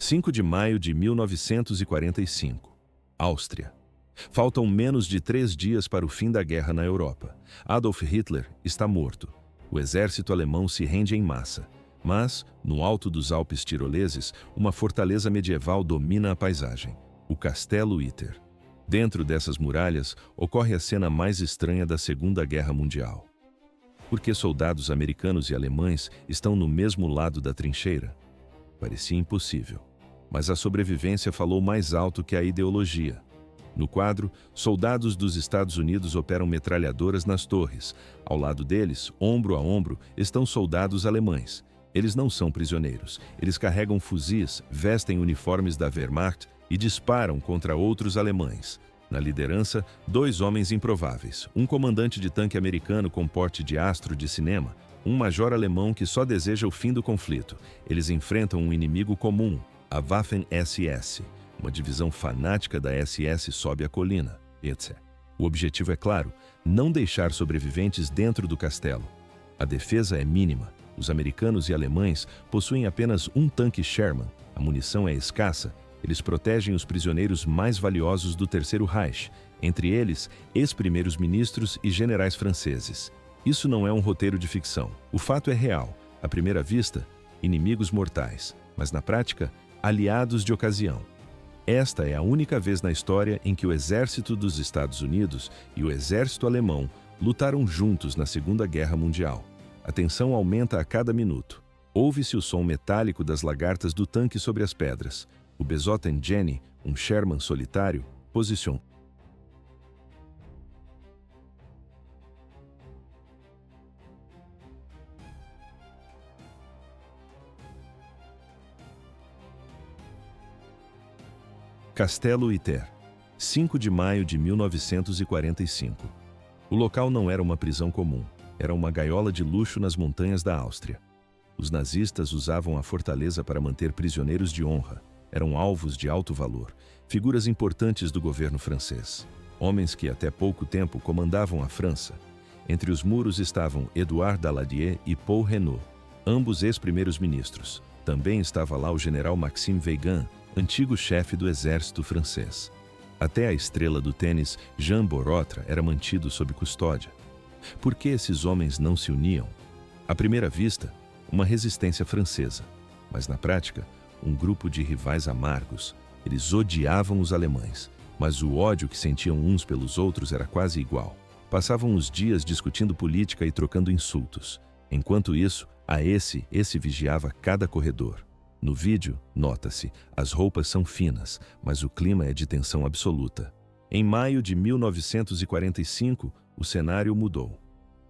5 de maio de 1945. Áustria. Faltam menos de 3 dias para o fim da guerra na Europa. Adolf Hitler está morto. O exército alemão se rende em massa. Mas, no alto dos Alpes tiroleses, uma fortaleza medieval domina a paisagem. O Castelo Uiter. Dentro dessas muralhas, ocorre a cena mais estranha da Segunda Guerra Mundial. Porque soldados americanos e alemães estão no mesmo lado da trincheira? Parecia impossível. Mas a sobrevivência falou mais alto que a ideologia. No quadro, soldados dos Estados Unidos operam metralhadoras nas torres. Ao lado deles, ombro a ombro, estão soldados alemães. Eles não são prisioneiros. Eles carregam fuzis, vestem uniformes da Wehrmacht e disparam contra outros alemães. Na liderança, 2 homens improváveis. Um comandante de tanque americano com porte de astro de cinema, um major alemão que só deseja o fim do conflito. Eles enfrentam um inimigo comum, a Waffen-SS. Uma divisão fanática da SS sobe a colina, etc. O objetivo é claro, não deixar sobreviventes dentro do castelo. A defesa é mínima. Os americanos e alemães possuem apenas um tanque Sherman. A munição é escassa. Eles protegem os prisioneiros mais valiosos do Terceiro Reich, entre eles, ex-primeiros ministros e generais franceses. Isso não é um roteiro de ficção. O fato é real. À primeira vista, inimigos mortais, mas na prática, aliados de ocasião. Esta é a única vez na história em que o exército dos Estados Unidos e o exército alemão lutaram juntos na Segunda Guerra Mundial. A tensão aumenta a cada minuto. Ouve-se o som metálico das lagartas do tanque sobre as pedras. O Besotten Jenny, um Sherman solitário, posiciona. Castelo Uiter, 5 de maio de 1945. O local não era uma prisão comum, era uma gaiola de luxo nas montanhas da Áustria. Os nazistas usavam a fortaleza para manter prisioneiros de honra. Eram alvos de alto valor, figuras importantes do governo francês. Homens que até pouco tempo comandavam a França. Entre os muros estavam Édouard Daladier e Paul Renault, ambos ex-primeiros ministros. Também estava lá o general Maxime Weygand, antigo chefe do exército francês. Até a estrela do tênis, Jean Borotra, era mantido sob custódia. Por que esses homens não se uniam? À primeira vista, uma resistência francesa. Mas na prática, um grupo de rivais amargos. Eles odiavam os alemães, mas o ódio que sentiam uns pelos outros era quase igual. Passavam os dias discutindo política e trocando insultos. Enquanto isso, esse vigiava cada corredor. No vídeo, nota-se, as roupas são finas, mas o clima é de tensão absoluta. Em maio de 1945, o cenário mudou.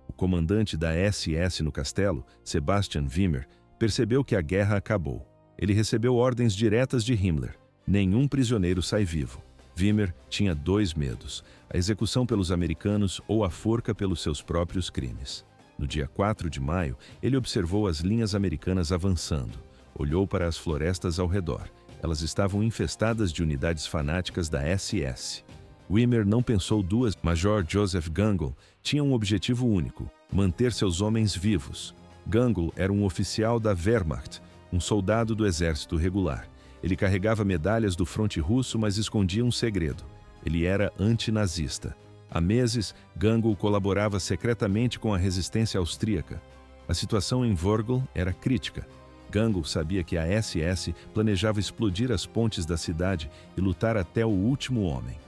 O comandante da SS no castelo, Sebastian Wimmer, percebeu que a guerra acabou. Ele recebeu ordens diretas de Himmler. Nenhum prisioneiro sai vivo. Wimmer tinha 2 medos: a execução pelos americanos ou a forca pelos seus próprios crimes. No dia 4 de maio, ele observou as linhas americanas avançando. Olhou para as florestas ao redor. Elas estavam infestadas de unidades fanáticas da SS. Wimmer não pensou duas. Major Joseph Gangl tinha um objetivo único: manter seus homens vivos. Gangl era um oficial da Wehrmacht, um soldado do exército regular. Ele carregava medalhas do fronte russo, mas escondia um segredo. Ele era antinazista. Há meses, Gangl colaborava secretamente com a resistência austríaca. A situação em Wörgl era crítica. Gangl sabia que a SS planejava explodir as pontes da cidade e lutar até o último homem.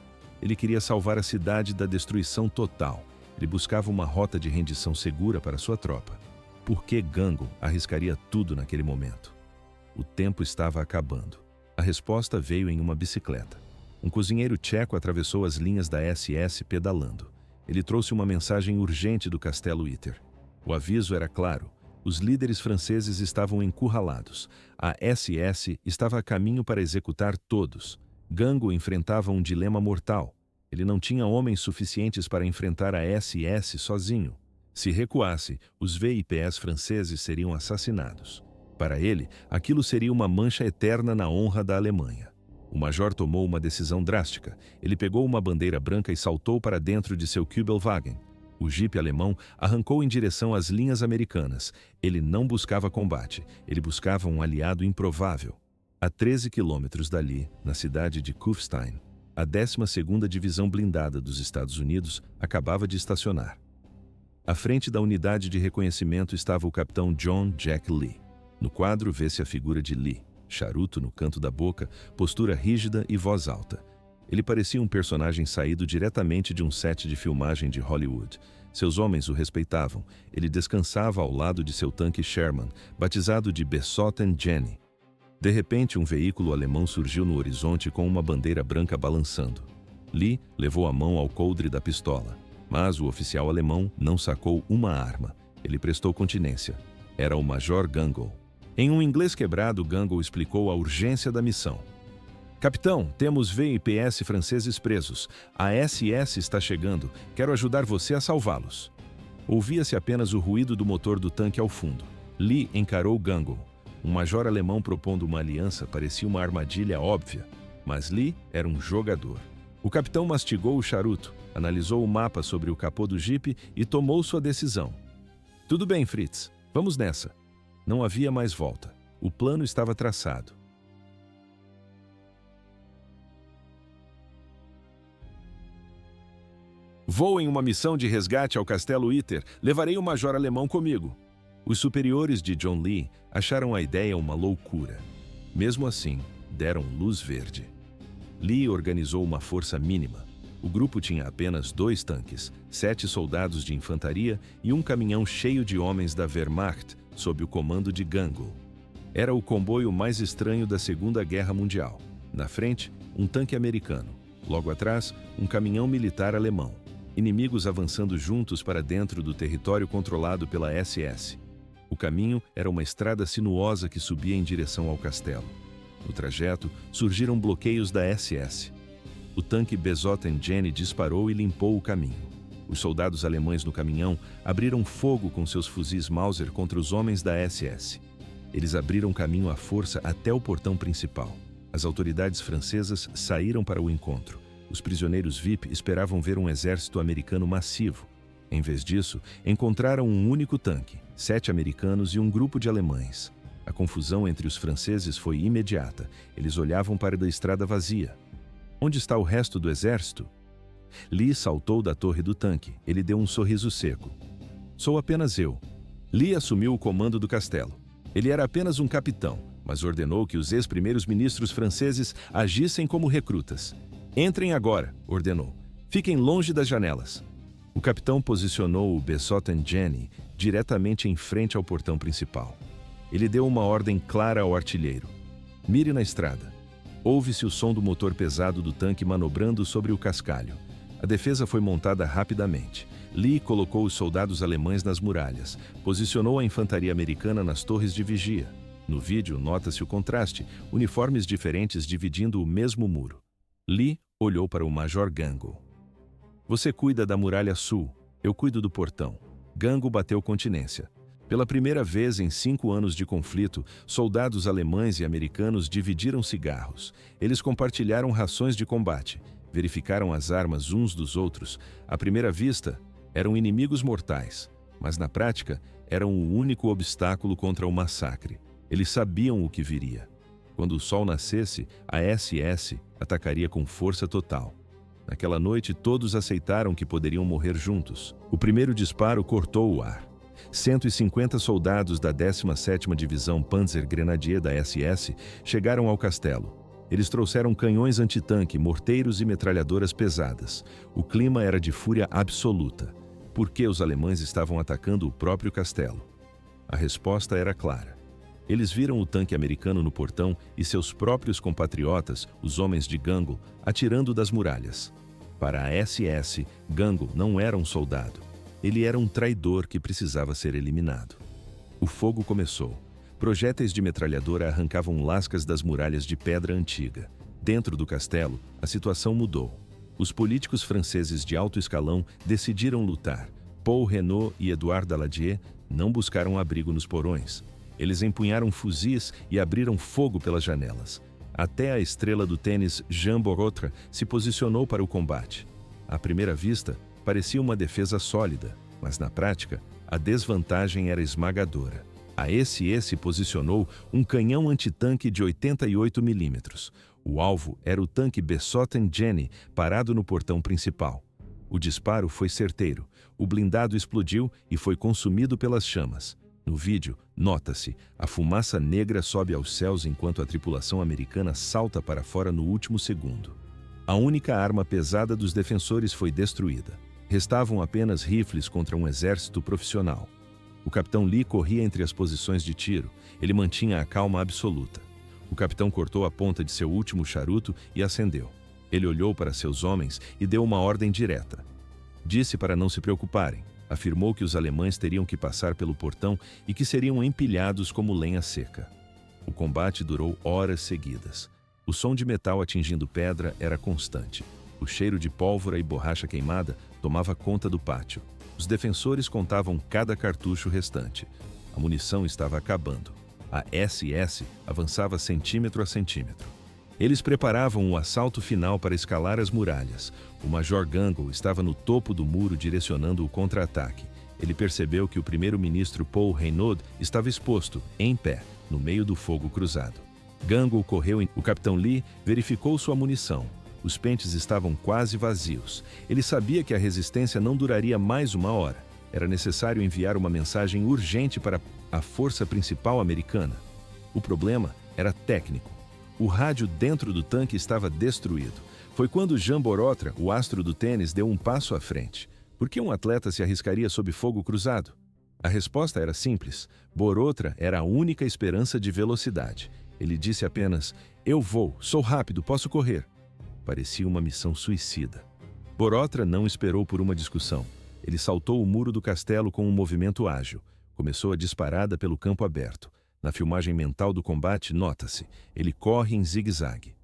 Ele queria salvar a cidade da destruição total. Ele buscava uma rota de rendição segura para sua tropa. Por que Gangl arriscaria tudo naquele momento? O tempo estava acabando. A resposta veio em uma bicicleta. Um cozinheiro tcheco atravessou as linhas da SS pedalando. Ele trouxe uma mensagem urgente do Castelo Uiter. O aviso era claro. Os líderes franceses estavam encurralados. A SS estava a caminho para executar todos. Gangl enfrentava um dilema mortal. Ele não tinha homens suficientes para enfrentar a SS sozinho. Se recuasse, os VIPs franceses seriam assassinados. Para ele, aquilo seria uma mancha eterna na honra da Alemanha. O major tomou uma decisão drástica. Ele pegou uma bandeira branca e saltou para dentro de seu Kübelwagen. O jipe alemão arrancou em direção às linhas americanas. Ele não buscava combate, ele buscava um aliado improvável. A 13 quilômetros dali, na cidade de Kufstein, a 12ª Divisão Blindada dos Estados Unidos acabava de estacionar. À frente da unidade de reconhecimento estava o capitão John Jack Lee. No quadro vê-se a figura de Lee, charuto no canto da boca, postura rígida e voz alta. Ele parecia um personagem saído diretamente de um set de filmagem de Hollywood. Seus homens o respeitavam. Ele descansava ao lado de seu tanque Sherman, batizado de Besotten Jenny. De repente, um veículo alemão surgiu no horizonte com uma bandeira branca balançando. Lee levou a mão ao coldre da pistola, mas o oficial alemão não sacou uma arma. Ele prestou continência. Era o Major Gangel. Em um inglês quebrado, Gangel explicou a urgência da missão. Capitão, temos VIPs franceses presos. A SS está chegando. Quero ajudar você a salvá-los. Ouvia-se apenas o ruído do motor do tanque ao fundo. Lee encarou Gangel. Um major alemão propondo uma aliança parecia uma armadilha óbvia, mas Lee era um jogador. O capitão mastigou o charuto, analisou o mapa sobre o capô do jipe e tomou sua decisão. Tudo bem, Fritz. Vamos nessa. Não havia mais volta. O plano estava traçado. Vou em uma missão de resgate ao Castelo Itter. Levarei o major alemão comigo. Os superiores de John Lee acharam a ideia uma loucura. Mesmo assim, deram luz verde. Lee organizou uma força mínima. O grupo tinha apenas 2 tanques, 7 soldados de infantaria e um caminhão cheio de homens da Wehrmacht, sob o comando de Gangel. Era o comboio mais estranho da Segunda Guerra Mundial. Na frente, um tanque americano. Logo atrás, um caminhão militar alemão. Inimigos avançando juntos para dentro do território controlado pela SS. O caminho era uma estrada sinuosa que subia em direção ao castelo. No trajeto, surgiram bloqueios da SS. O tanque Besotten Jenny disparou e limpou o caminho. Os soldados alemães no caminhão abriram fogo com seus fuzis Mauser contra os homens da SS. Eles abriram caminho à força até o portão principal. As autoridades francesas saíram para o encontro. Os prisioneiros VIP esperavam ver um exército americano massivo. Em vez disso, encontraram um único tanque, 7 americanos e um grupo de alemães. A confusão entre os franceses foi imediata. Eles olhavam para a estrada vazia. Onde está o resto do exército? Lee saltou da torre do tanque. Ele deu um sorriso seco. Sou apenas eu. Lee assumiu o comando do castelo. Ele era apenas um capitão, mas ordenou que os ex-primeiros ministros franceses agissem como recrutas. Entrem agora, ordenou. Fiquem longe das janelas. O capitão posicionou o Besotten Jenny diretamente em frente ao portão principal. Ele deu uma ordem clara ao artilheiro. Mire na estrada. Ouve-se o som do motor pesado do tanque manobrando sobre o cascalho. A defesa foi montada rapidamente. Lee colocou os soldados alemães nas muralhas. Posicionou a infantaria americana nas torres de vigia. No vídeo, nota-se o contraste, uniformes diferentes dividindo o mesmo muro. Lee olhou para o Major Gangel. Você cuida da muralha sul, eu cuido do portão. Gangel bateu continência. Pela primeira vez em 5 anos de conflito, soldados alemães e americanos dividiram cigarros. Eles compartilharam rações de combate, verificaram as armas uns dos outros. À primeira vista, eram inimigos mortais, mas na prática, eram o único obstáculo contra o massacre. Eles sabiam o que viria. Quando o sol nascesse, a SS atacaria com força total. Naquela noite, todos aceitaram que poderiam morrer juntos. O primeiro disparo cortou o ar. 150 soldados da 17ª Divisão Panzer Grenadier da SS chegaram ao castelo. Eles trouxeram canhões antitanque, morteiros e metralhadoras pesadas. O clima era de fúria absoluta. Por que os alemães estavam atacando o próprio castelo? A resposta era clara. Eles viram o tanque americano no portão e seus próprios compatriotas, os homens de Gangel, atirando das muralhas. Para a SS, Gangel não era um soldado. Ele era um traidor que precisava ser eliminado. O fogo começou. Projéteis de metralhadora arrancavam lascas das muralhas de pedra antiga. Dentro do castelo, a situação mudou. Os políticos franceses de alto escalão decidiram lutar. Paul Renault e Edouard Daladier não buscaram abrigo nos porões. Eles empunharam fuzis e abriram fogo pelas janelas. Até a estrela do tênis Jean Borotra se posicionou para o combate. À primeira vista, parecia uma defesa sólida, mas na prática, a desvantagem era esmagadora. A SS posicionou um canhão antitanque de 88 milímetros. O alvo era o tanque Besotten Jenny, parado no portão principal. O disparo foi certeiro. O blindado explodiu e foi consumido pelas chamas. No vídeo, nota-se, a fumaça negra sobe aos céus enquanto a tripulação americana salta para fora no último segundo. A única arma pesada dos defensores foi destruída. Restavam apenas rifles contra um exército profissional. O capitão Lee corria entre as posições de tiro. Ele mantinha a calma absoluta. O capitão cortou a ponta de seu último charuto e acendeu. Ele olhou para seus homens e deu uma ordem direta. Disse para não se preocuparem. Afirmou que os alemães teriam que passar pelo portão e que seriam empilhados como lenha seca. O combate durou horas seguidas. O som de metal atingindo pedra era constante. O cheiro de pólvora e borracha queimada tomava conta do pátio. Os defensores contavam cada cartucho restante. A munição estava acabando. A SS avançava centímetro a centímetro. Eles preparavam o assalto final para escalar as muralhas. O Major Gangle estava no topo do muro direcionando o contra-ataque. Ele percebeu que o primeiro-ministro Paul Reynaud estava exposto, em pé, no meio do fogo cruzado. Gangle correu o capitão Lee verificou sua munição. Os pentes estavam quase vazios. Ele sabia que a resistência não duraria mais uma hora. Era necessário enviar uma mensagem urgente para a força principal americana. O problema era técnico. O rádio dentro do tanque estava destruído. Foi quando Jean Borotra, o astro do tênis, deu um passo à frente. Por que um atleta se arriscaria sob fogo cruzado? A resposta era simples. Borotra era a única esperança de velocidade. Ele disse apenas, "Eu vou, sou rápido, posso correr." Parecia uma missão suicida. Borotra não esperou por uma discussão. Ele saltou o muro do castelo com um movimento ágil. Começou a disparada pelo campo aberto. Na filmagem mental do combate, nota-se, ele corre em zigue-zague.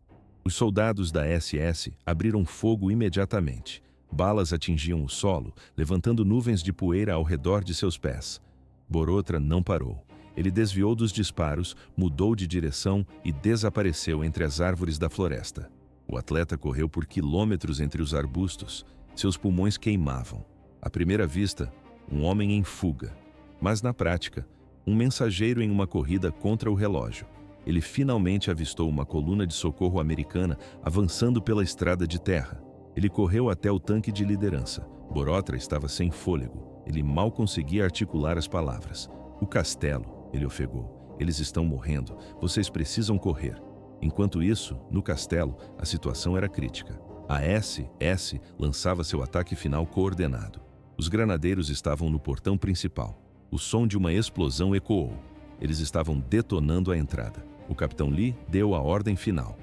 Os soldados da SS abriram fogo imediatamente. Balas atingiam o solo, levantando nuvens de poeira ao redor de seus pés. Borotra não parou. Ele desviou dos disparos, mudou de direção e desapareceu entre as árvores da floresta. O atleta correu por quilômetros entre os arbustos. Seus pulmões queimavam. À primeira vista, um homem em fuga. Mas na prática, um mensageiro em uma corrida contra o relógio. Ele finalmente avistou uma coluna de socorro americana avançando pela estrada de terra. Ele correu até o tanque de liderança. Borotra estava sem fôlego. Ele mal conseguia articular as palavras. "O castelo", ele ofegou. "Eles estão morrendo. Vocês precisam correr." Enquanto isso, no castelo, a situação era crítica. A SS lançava seu ataque final coordenado. Os granadeiros estavam no portão principal. O som de uma explosão ecoou. Eles estavam detonando a entrada. O capitão Lee deu a ordem final.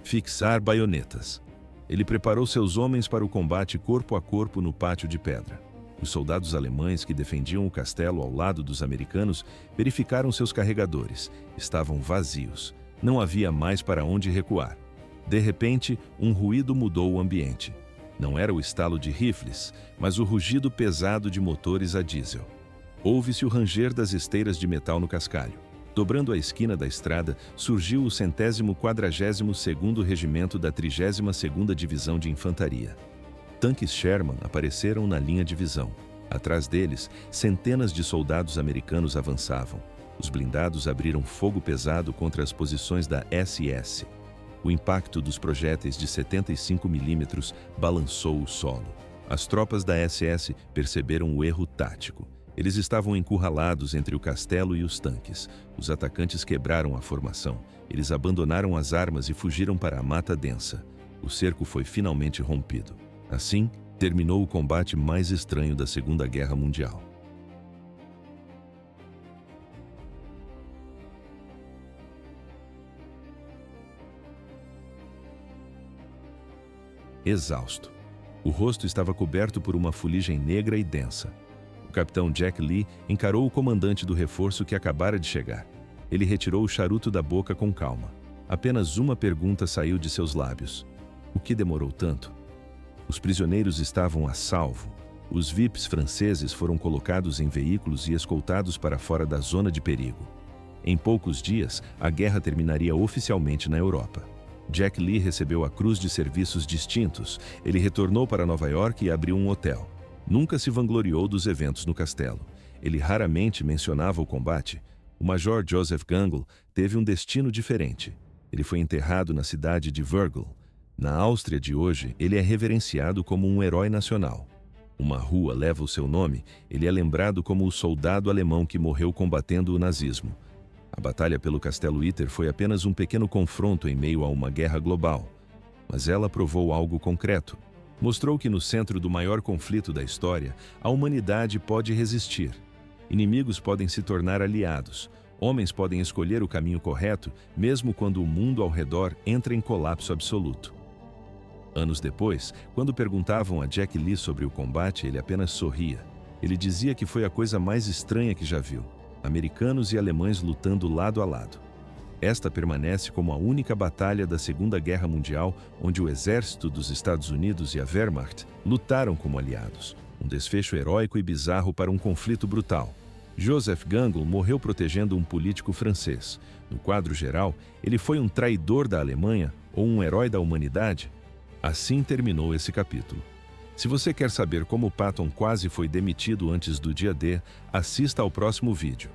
Fixar baionetas. Ele preparou seus homens para o combate corpo a corpo no pátio de pedra. Os soldados alemães que defendiam o castelo ao lado dos americanos verificaram seus carregadores. Estavam vazios. Não havia mais para onde recuar. De repente, um ruído mudou o ambiente. Não era o estalo de rifles, mas o rugido pesado de motores a diesel. Ouve-se o ranger das esteiras de metal no cascalho. Dobrando a esquina da estrada, surgiu o 142º Regimento da 32ª Divisão de Infantaria. Tanques Sherman apareceram na linha de visão. Atrás deles, centenas de soldados americanos avançavam. Os blindados abriram fogo pesado contra as posições da SS. O impacto dos projéteis de 75 milímetros balançou o solo. As tropas da SS perceberam o erro tático. Eles estavam encurralados entre o castelo e os tanques. Os atacantes quebraram a formação. Eles abandonaram as armas e fugiram para a mata densa. O cerco foi finalmente rompido. Assim, terminou o combate mais estranho da Segunda Guerra Mundial. Exausto. O rosto estava coberto por uma fuligem negra e densa. O capitão Jack Lee encarou o comandante do reforço que acabara de chegar. Ele retirou o charuto da boca com calma. Apenas uma pergunta saiu de seus lábios. O que demorou tanto? Os prisioneiros estavam a salvo. Os VIPs franceses foram colocados em veículos e escoltados para fora da zona de perigo. Em poucos dias, a guerra terminaria oficialmente na Europa. Jack Lee recebeu a Cruz de Serviços Distintos. Ele retornou para Nova York e abriu um hotel. Nunca se vangloriou dos eventos no castelo. Ele raramente mencionava o combate. O Major Joseph Gangl teve um destino diferente. Ele foi enterrado na cidade de Wörgl. Na Áustria de hoje, ele é reverenciado como um herói nacional. Uma rua leva o seu nome, ele é lembrado como o soldado alemão que morreu combatendo o nazismo. A batalha pelo Castelo Uiter foi apenas um pequeno confronto em meio a uma guerra global. Mas ela provou algo concreto. Mostrou que no centro do maior conflito da história, a humanidade pode resistir. Inimigos podem se tornar aliados. Homens podem escolher o caminho correto, mesmo quando o mundo ao redor entra em colapso absoluto. Anos depois, quando perguntavam a Jack Lee sobre o combate, ele apenas sorria. Ele dizia que foi a coisa mais estranha que já viu. Americanos e alemães lutando lado a lado. Esta permanece como a única batalha da Segunda Guerra Mundial onde o exército dos Estados Unidos e a Wehrmacht lutaram como aliados. Um desfecho heróico e bizarro para um conflito brutal. Joseph Gangl morreu protegendo um político francês. No quadro geral, ele foi um traidor da Alemanha ou um herói da humanidade? Assim terminou esse capítulo. Se você quer saber como Patton quase foi demitido antes do dia D, assista ao próximo vídeo.